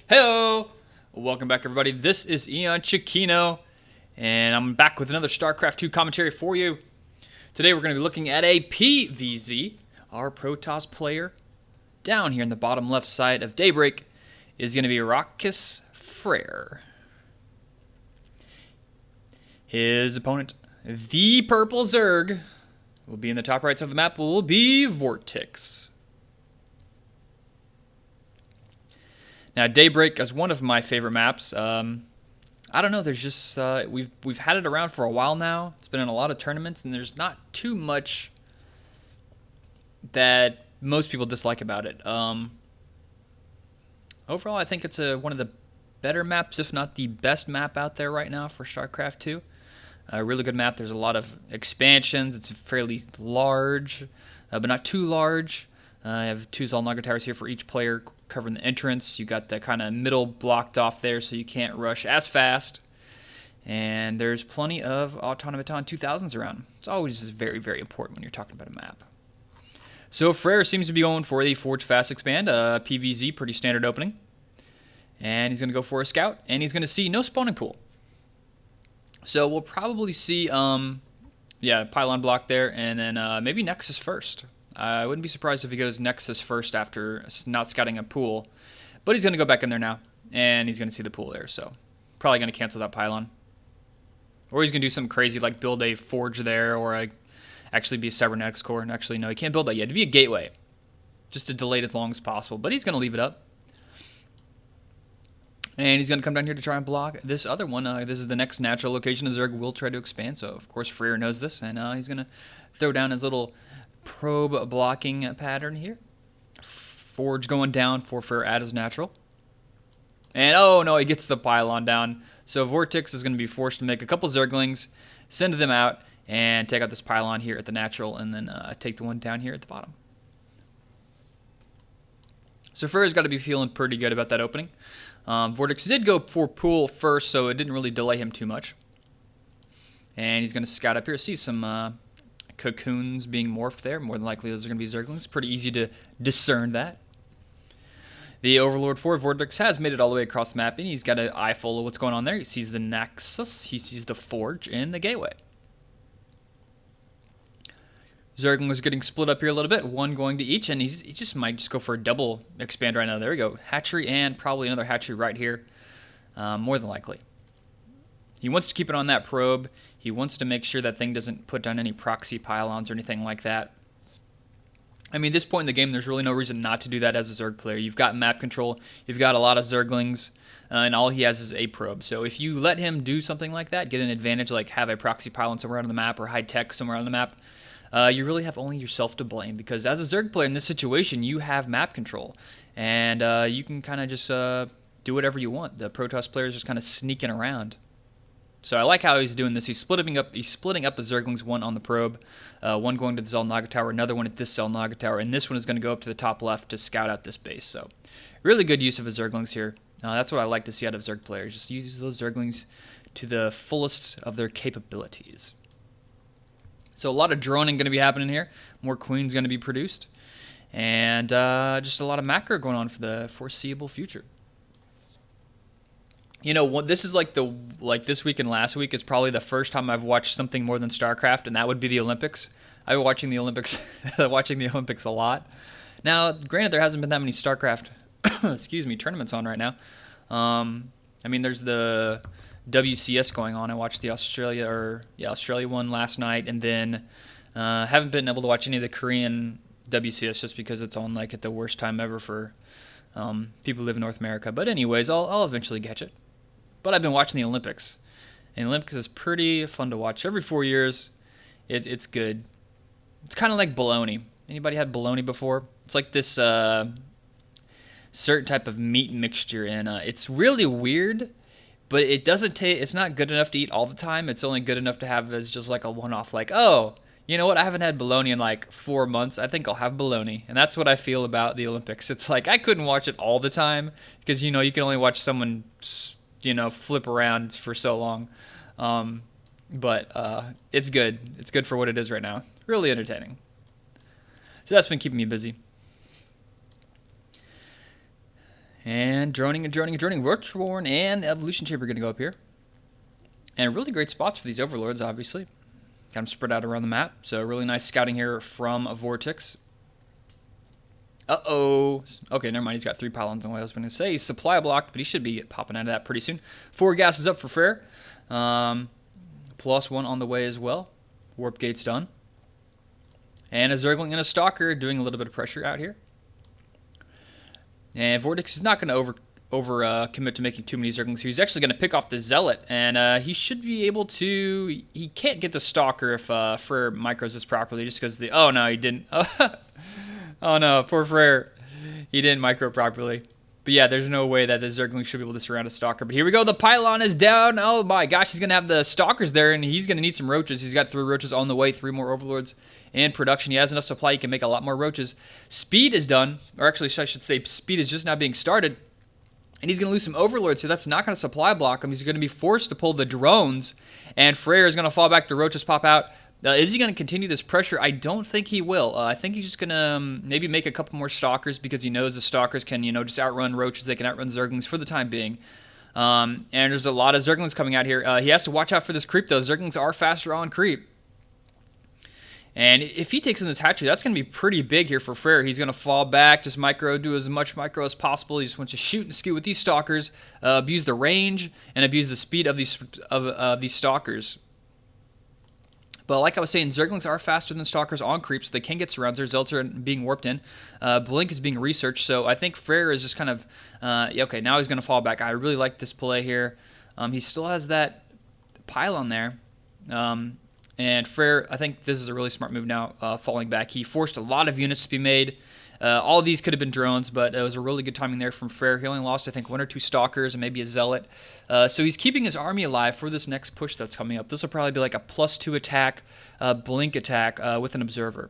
Hello! Welcome back, everybody. This is Eon Chiquino, and I'm back with another StarCraft 2 commentary for you. Today we're going to be looking at a PvZ. Our Protoss player, down here in the bottom left side of Daybreak, is going to be VortiX FRAER. His opponent, the purple Zerg, will be in the top right side of the map, will be VortiX. Now, Daybreak is one of my favorite maps. I don't know. There's just we've had it around for a while now. It's been in a lot of tournaments, and there's not too much that most people dislike about it. Overall, I think it's one of the better maps, if not the best map out there right now for StarCraft 2. A really good map. There's a lot of expansions. It's fairly large, but not too large. I have two Xel'Naga towers here for each player covering the entrance. You got the kind of middle blocked off there so you can't rush as fast. And there's plenty of Automaton 2000s around. It's always very, very important when you're talking about a map. So FRAER seems to be going for the Forge Fast Expand, PvZ, pretty standard opening. And he's going to go for a Scout, and he's going to see no spawning pool. So we'll probably see, Pylon block there, and then maybe Nexus first. I wouldn't be surprised if he goes Nexus first after not scouting a pool. But he's going to go back in there now, and he's going to see the pool there. So probably going to cancel that Pylon. Or he's going to do something crazy like build a Forge there, or actually be a Cybernetics Core. And actually, no, he can't build that yet. It'd be a Gateway, just to delay it as long as possible. But he's going to leave it up. And he's going to come down here to try and block this other one. This is the next natural location a Zerg will try to expand. So, of course, FRAER knows this. And he's going to throw down his little probe blocking pattern here. Forge going down for FRAER at his natural. And, oh, no, he gets the Pylon down. So VortiX is going to be forced to make a couple Zerglings, send them out, and take out this Pylon here at the natural, and then take the one down here at the bottom. So FRAER's got to be feeling pretty good about that opening. VortiX did go for pool first, so it didn't really delay him too much. And he's going to scout up here, see some cocoons being morphed there. More than likely those are going to be Zerglings. Pretty easy to discern that. The Overlord for VortiX has made it all the way across the map, and he's got an eye full of what's going on there. He sees the Nexus, he sees the Forge, and the Gateway. Zerglings getting split up here a little bit, one going to each, and he just might just go for a double expand right now. There we go. Hatchery and probably another hatchery right here, more than likely. He wants to keep it on that probe. He wants to make sure that thing doesn't put down any proxy pylons or anything like that. I mean, at this point in the game, there's really no reason not to do that as a Zerg player. You've got map control. You've got a lot of Zerglings, and all he has is a probe. So if you let him do something like that, get an advantage like have a proxy pylon somewhere on the map or high tech somewhere on the map, you really have only yourself to blame, because as a Zerg player in this situation, you have map control, and you can kind of just do whatever you want. The Protoss player is just kind of sneaking around. So I like how he's doing this. He's splitting up the Zerglings, one on the probe, one going to the Xel'Naga tower, another one at this Xel'Naga tower, and this one is going to go up to the top left to scout out this base. So really good use of his Zerglings here. That's what I like to see out of Zerg players. Just use those Zerglings to the fullest of their capabilities. So a lot of droning going to be happening here. More queens going to be produced. And just a lot of macro going on for the foreseeable future. You know, this is like this week and last week is probably the first time I've watched something more than StarCraft, and that would be the Olympics. I've been watching the Olympics, a lot. Now, granted, there hasn't been that many StarCraft, tournaments on right now. I mean, there's the WCS going on. I watched the Australia one last night, and then haven't been able to watch any of the Korean WCS just because it's on like at the worst time ever for people who live in North America. But anyways, I'll eventually catch it. But I've been watching the Olympics, and the Olympics is pretty fun to watch. Every 4 years, it's good. It's kind of like bologna. Anybody had bologna before? It's like this certain type of meat mixture, and it's really weird. But it doesn't it's not good enough to eat all the time. It's only good enough to have as just like a one-off, like, oh, you know what? I haven't had bologna in like 4 months. I think I'll have bologna. And that's what I feel about the Olympics. It's like I couldn't watch it all the time because, you know, you can only watch someone, flip around for so long. But it's good. It's good for what it is right now. Really entertaining. So that's been keeping me busy. And droning and droning and droning. Workshorn and Evolution Chamber are going to go up here. And really great spots for these Overlords, obviously. Got them spread out around the map. So really nice scouting here from VortiX. Uh-oh. Okay, never mind. He's got 3 pylons on the way. I was going to say he's supply blocked, but he should be popping out of that pretty soon. 4 gas is up for FRAER. +1 on the way as well. Warp gate's done. And a Zergling and a Stalker doing a little bit of pressure out here. And VortiX is not going to over commit to making too many Zerglings here. He's actually going to pick off the Zealot, and he should be able to... He can't get the Stalker if FRAER micros this properly, just because the... Oh, no, he didn't. Oh, no, poor FRAER. He didn't micro properly. But yeah, there's no way that the Zergling should be able to surround a Stalker. But here we go. The pylon is down. Oh, my gosh. He's going to have the Stalkers there, and he's going to need some roaches. He's got 3 roaches on the way, 3 more Overlords in production. He has enough supply. He can make a lot more roaches. Speed is done. Or actually, I should say speed is just now being started. And he's going to lose some Overlords, so that's not going to supply block him. He's going to be forced to pull the drones, and FRAER is going to fall back. The roaches pop out. Is he going to continue this pressure? I don't think he will. I think he's just going to maybe make a couple more Stalkers because he knows the Stalkers can, just outrun roaches. They can outrun Zerglings for the time being. And there's a lot of Zerglings coming out here. He has to watch out for this creep, though. Zerglings are faster on creep. And if he takes in this hatchery, that's going to be pretty big here for FRAER. He's going to fall back, just do as much micro as possible. He just wants to shoot and skew with these Stalkers, abuse the range, and abuse the speed of these Stalkers. But like I was saying, Zerglings are faster than Stalkers on creep, so they can get surrounds. Their Zealots are being warped in. Blink is being researched, so I think FRAER is just kind of... okay, now he's going to fall back. I really like this play here. He still has that pylon there. And FRAER, I think this is a really smart move now, falling back. He forced a lot of units to be made. All of these could have been drones, but it was a really good timing there from FRAER. He only lost, I think, 1 or 2 Stalkers and maybe a Zealot. So he's keeping his army alive for this next push that's coming up. This will probably be like a +2 attack, blink attack with an Observer.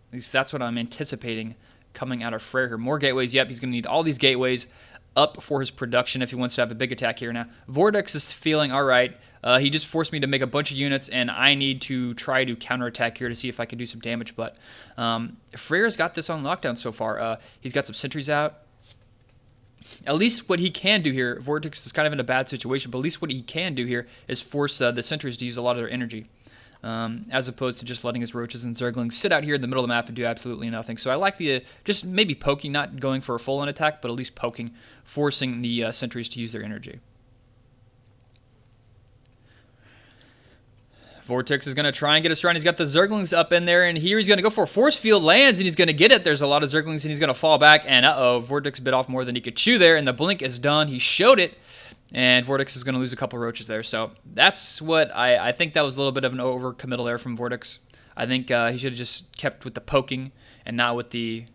At least that's what I'm anticipating coming out of FRAER here. More gateways. Yep, he's going to need all these gateways up for his production if he wants to have a big attack here. Now, VortiX is feeling, all right, he just forced me to make a bunch of units, and I need to try to counterattack here to see if I can do some damage. But FRAER's got this on lockdown so far. He's got some sentries out. At least what he can do here, VortiX is kind of in a bad situation, but at least what he can do here is force the sentries to use a lot of their energy. As opposed to just letting his roaches and Zerglings sit out here in the middle of the map and do absolutely nothing. So I like the just maybe poking, not going for a full-on attack, but at least poking, forcing the sentries to use their energy. VortiX is going to try and get us around. He's got the Zerglings up in there, and here he's going to go for a force field, lands, and he's going to get it. There's a lot of Zerglings, and he's going to fall back, and VortiX bit off more than he could chew there, and the blink is done. He showed it. And VortiX is going to lose a couple roaches there. So that's what I think that was a little bit of an overcommittal there from VortiX. I think he should have just kept with the poking and not with the,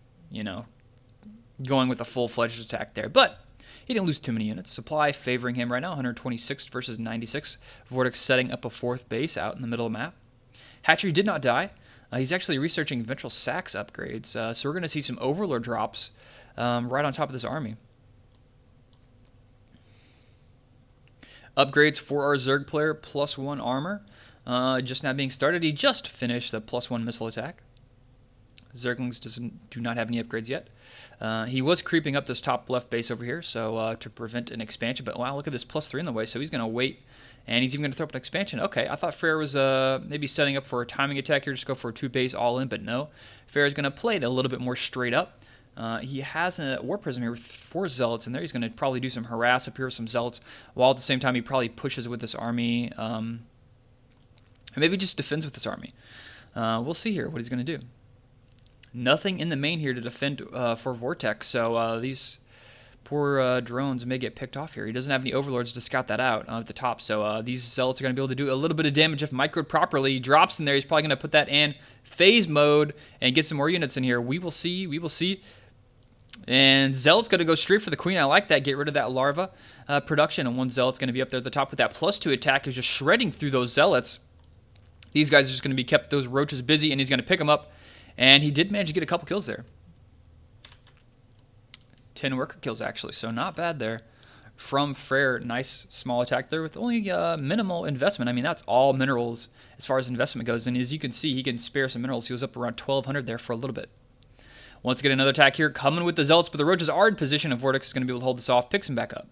going with a full-fledged attack there. But he didn't lose too many units. Supply favoring him right now, 126 versus 96. VortiX setting up a 4th base out in the middle of the map. Hatchery did not die. He's actually researching Ventral Sacs upgrades. So we're going to see some Overlord drops right on top of this army. Upgrades for our Zerg player, +1 armor. Just now being started. He just finished the +1 missile attack. Zerglings do not have any upgrades yet. He was creeping up this top left base over here, so to prevent an expansion. But wow, look at this +3 in the way, so he's going to wait. And he's even going to throw up an expansion. Okay, I thought FRAER was maybe setting up for a timing attack here, just go for a 2 base all in, but no. FRAER is going to play it a little bit more straight up. He has a War Prism here with 4 Zealots in there. He's going to probably do some harass up here with some Zealots, while at the same time he probably pushes with this army, and maybe just defends with this army. We'll see here what he's going to do. Nothing in the main here to defend for VortiX, so these poor drones may get picked off here. He doesn't have any Overlords to scout that out at the top, so these Zealots are going to be able to do a little bit of damage if microed properly. He drops in there. He's probably going to put that in phase mode and get some more units in here. We will see. We will see. And Zealot's going to go straight for the Queen. I like that. Get rid of that larva production. And 1 Zealot's going to be up there at the top with that +2 attack. He's just shredding through those Zealots. These guys are just going to be kept those roaches busy, and he's going to pick them up. And he did manage to get a couple kills there. 10 worker kills, actually. So not bad there from FRAER. Nice small attack there with only minimal investment. I mean, that's all minerals as far as investment goes. And as you can see, he can spare some minerals. He was up around 1,200 there for a little bit. Wants to get another attack here, coming with the Zealots, but the Roaches are in position, and VortiX is going to be able to hold this off, picks him back up.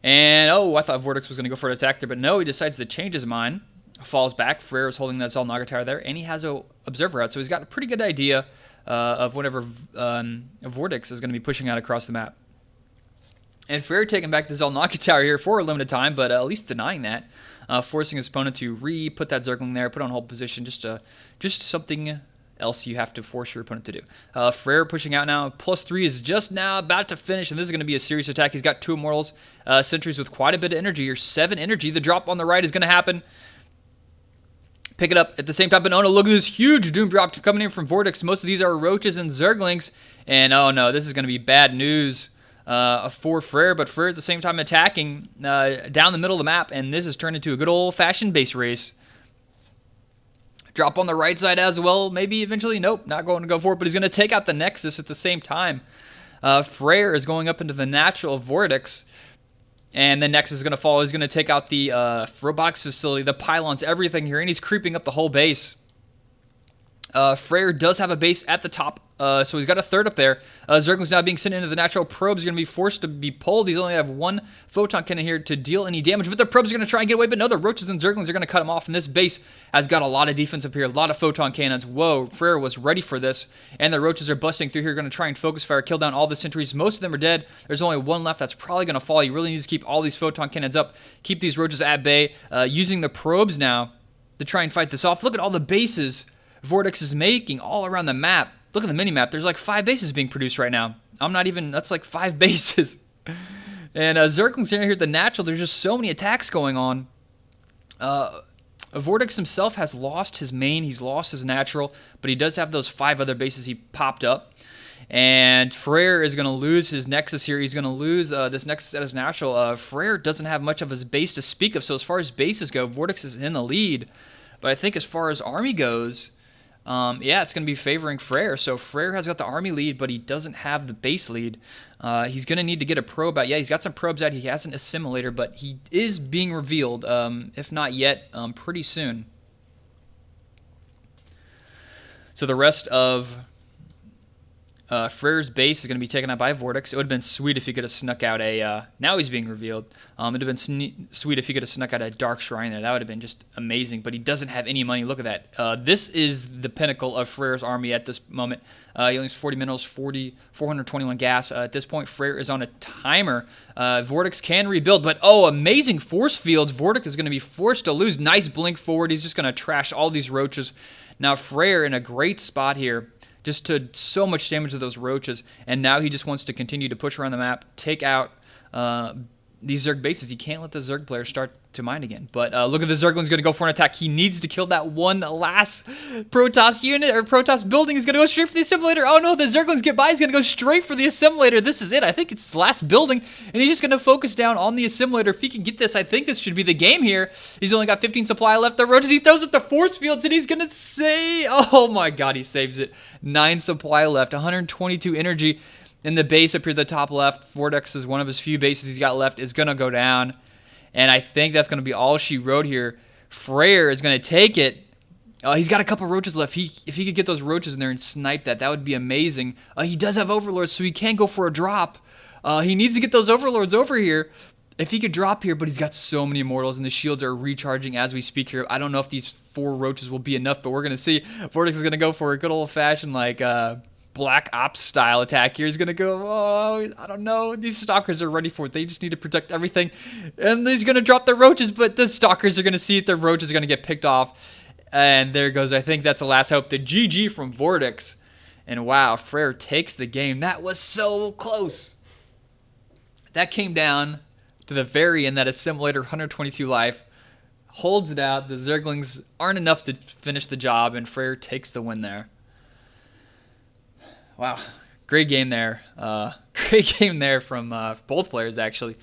And, oh, I thought VortiX was going to go for an attack there, but no, he decides to change his mind. Falls back. FRAER is holding that Xel'Naga Tower there, and he has a Observer out, so he's got a pretty good idea of whenever VortiX is going to be pushing out across the map. And FRAER taking back the Xel'Naga Tower here for a limited time, but at least denying that, forcing his opponent to put that Zergling there, put on hold position, just something else you have to force your opponent to do. FRAER pushing out now. +3 is just now about to finish, and this is going to be a serious attack. He's got 2 Immortals, sentries with quite a bit of energy, or 7 energy. The drop on the right is going to happen. Pick it up at the same time, but oh no, look at this huge Doom drop coming in from VortiX. Most of these are Roaches and Zerglings, and oh no, this is going to be bad news for FRAER, but FRAER at the same time attacking down the middle of the map, and this has turned into a good old-fashioned base race. Drop on the right side as well, maybe eventually. Nope, not going to go for it, but he's going to take out the Nexus at the same time. FRAER is going up into the natural of VortiX, and the Nexus is going to fall. He's going to take out the robotics facility, the pylons, everything here, and he's creeping up the whole base. FRAER does have a base at the top, so he's got a third up there. Zergling's now being sent into the natural. Probes are going to be forced to be pulled. He's only have 1 photon cannon here to deal any damage, but the probes are going to try and get away, but no, the Roaches and Zerglings are going to cut him off, and this base has got a lot of defense up here, a lot of photon cannons. Whoa, FRAER was ready for this, and the Roaches are busting through here, going to try and focus fire, kill down all the sentries. Most of them are dead. There's only 1 left that's probably going to fall. You really need to keep all these photon cannons up, keep these Roaches at bay, using the probes now to try and fight this off. Look at all the bases VortiX is making all around the map. Look at the mini-map. There's like 5 bases being produced right now. That's like 5 bases. And Zergling's here at the natural. There's just so many attacks going on. VortiX himself has lost his main. He's lost his natural. But he does have those 5 other bases he popped up. And FRAER is going to lose his Nexus here. He's going to lose this Nexus at his natural. FRAER doesn't have much of his base to speak of. So as far as bases go, VortiX is in the lead. But I think as far as army goes, yeah, it's going to be favoring FRAER. So FRAER has got the army lead, but he doesn't have the base lead. He's going to need to get a probe out. Yeah, he's got some probes out. He has an assimilator, but he is being revealed, if not yet, pretty soon. So the rest of FRAER's base is going to be taken out by VortiX. It would have been sweet if he could have snuck out a... now he's being revealed. It would have been sweet if he could have snuck out a Dark Shrine there. That would have been just amazing, but he doesn't have any money. Look at that. This is the pinnacle of FRAER's army at this moment. He only has 40 minerals, 421 gas. At this point, FRAER is on a timer. VortiX can rebuild, but oh, amazing force fields. VortiX is going to be forced to lose. Nice blink forward. He's just going to trash all these Roaches. Now, FRAER in a great spot here. Just did so much damage to those Roaches, and now he just wants to continue to push around the map, take out these Zerg bases. He can't let the Zerg players start to mine again. But look at the Zergling's going to go for an attack. He needs to kill that one last Protoss unit, or Protoss building. He's going to go straight for the assimilator. Oh no, the Zerglings get by. He's going to go straight for the assimilator. This is it. I think it's the last building, and he's just going to focus down on the assimilator. If he can get this, I think this should be the game here. He's only got 15 supply left. The Roaches, he throws up the force fields, and he's going to say, oh my god, he saves it. 9 supply left, 122 energy. In the base up here at the top left, VortiX is one of his few bases he's got left, is going to go down. And I think that's going to be all she wrote here. FRAER is going to take it. He's got a couple Roaches left. If he could get those Roaches in there and snipe that, that would be amazing. He does have Overlords, so he can go for a drop. He needs to get those Overlords over here. If he could drop here, but he's got so many Immortals, and the shields are recharging as we speak here. I don't know if these 4 Roaches will be enough, but we're going to see. VortiX is going to go for a good old-fashioned, like... Black Ops style attack here. He's gonna go, oh, I don't know. These Stalkers are ready for it. They just need to protect everything. And he's gonna drop the Roaches, but the Stalkers are gonna see it. The Roaches are gonna get picked off. And there goes. I think that's the last hope. The GG from VortiX. And wow, FRAER takes the game. That was so close. That came down to the very end. That assimilator, 122 life. Holds it out. The Zerglings aren't enough to finish the job, and FRAER takes the win there. Wow, great game there. Great game there from both players, actually.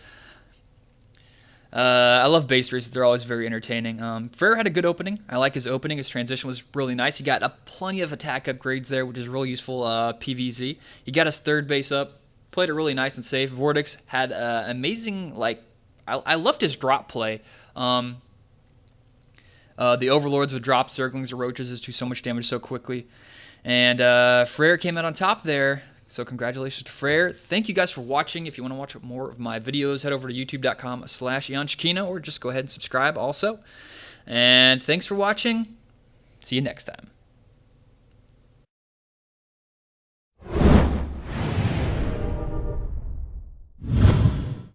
I love base races. They're always very entertaining. FRAER had a good opening. I like his opening. His transition was really nice. He got plenty of attack upgrades there, which is really useful. PvZ. He got his third base up. Played it really nice and safe. VortiX had amazing, like, I loved his drop play. The Overlords would drop Zerglings or Roaches as do so much damage so quickly. And FRAER came out on top there. So congratulations to FRAER. Thank you guys for watching. If you want to watch more of my videos, head over to youtube.com/EonShikino, or just go ahead and subscribe also. And thanks for watching. See you next time.